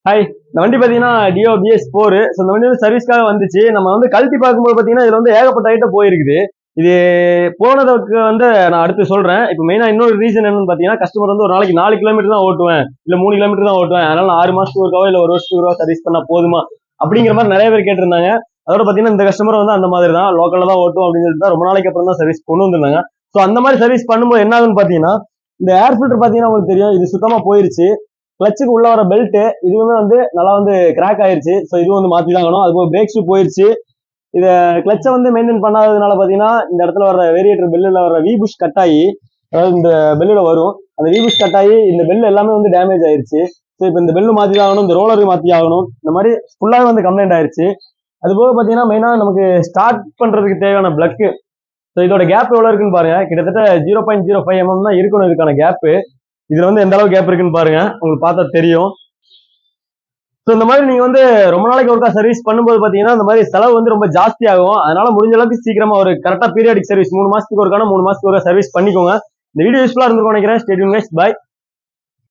Hi. இந்த வண்டி பார்த்தீங்கன்னா டியோ BS4. ஸோ இந்த வண்டி வந்து சர்வீஸ்க்காக வந்துச்சு. நம்ம வந்து கழட்டி பார்க்கும்போது பார்த்தீங்கன்னா இதுல வந்து ஏகப்பட்ட ஐட்டம் போயிருக்குது. இது போனதுக்கு வந்து நான் அடுத்து சொல்றேன். இப்போ மெயினா இன்னொரு ரீசன் என்னன்னு பார்த்தீங்கன்னா, கஸ்டமர் வந்து ஒரு நாளைக்கு 4 கிலோமீட்டர் தான் ஓட்டுவேன், இல்ல 3 கிலோமீட்டர் தான் ஓட்டுவேன். அதனால நான் 6 மாசத்துக்கு ஒருக்காவோ இல்ல 1 வருஷத்துக்கு ஒருக்கா சர்வீஸ் பண்ணா போதுமா அப்படிங்கிற மாதிரி நிறைய பேர் கேட்டிருந்தாங்க. அதோட பார்த்தீங்கன்னா இந்த கஸ்டமர் வந்து அந்த மாதிரி தான் லோக்கல்ல தான் ஓட்டும் அப்படின்னு சொல்லிட்டு தான் ரொம்ப நாளைக்கு அப்புறம் தான் சர்வீஸ் கொண்டு வந்திருந்தாங்க. ஸோ அந்த மாதிரி சர்வீஸ் பண்ணும்போது என்ன ஆகுன்னு பார்த்தீங்கன்னா, இந்த ஏர் ஃபில்டர் பார்த்தீங்கன்னா உங்களுக்கு தெரியும், இது சுத்தமா போயிருச்சு. கிளச்சுக்கு உள்ள வர பெல்ட் இதுவுமே வந்து நல்லா வந்து கிராக் ஆயிருச்சு. ஸோ இதுவும் வந்து மாத்தி தான் ஆகணும். அதுபோக பிரேக் ஷூ போயிருச்சு. இத கிளச்சை வந்து மெயின்டைன் பண்ணாததுனால பாத்தீங்கன்னா இந்த இடத்துல வர வேரியேட்டர் பெல்லுல வர வி புஷ் கட் ஆகி, அதாவது இந்த பெல்லுல வரும் அந்த வி புஷ் கட் ஆகி இந்த பெல் எல்லாமே வந்து டேமேஜ் ஆயிருச்சு. ஸோ இப்போ இந்த பெல்லு மாத்தி தான் ஆகணும், இந்த ரோலருக்கு மாத்தி ஆகணும். இந்த மாதிரி ஃபுல்லாவே வந்து கம்ப்ளைண்ட் ஆயிருச்சு. அது போக பாத்தீங்கன்னா மெயினா நமக்கு ஸ்டார்ட் பண்றதுக்கு தேவையான பிளக்கு. ஸோ இதோட கேப் எவ்வளவு இருக்குன்னு பாருங்க. கிட்டத்தட்ட 0.05 mm தான் இருக்கணும் இதுக்கான கேப். இதுல வந்து எந்த அளவுக்கு கேப் இருக்குன்னு பாருங்க, உங்களுக்கு பார்த்தா தெரியும். ஸோ இந்த மாதிரி நீங்க வந்து ரொம்ப நாளைக்கு ஒருக்கா சர்வீஸ் பண்ணும்போது பாத்தீங்கன்னா இந்த மாதிரி செலவு வந்து ரொம்ப ஜாஸ்தி ஆகும். அதனால முடிஞ்ச அளவுக்கு சீக்கிரமா ஒரு கரெக்டா பீரியாடிக் சர்வீஸ் 3 மாசத்துக்கு ஒருக்கான 3 மாசத்துக்கு ஒருக்கா சர்வீஸ் பண்ணிக்கோங்க. இந்த வீடியோ யூஸ்ஃபுல்லா இருந்திருக்கும் நினைக்கிறேன். Stay tuned guys. பை.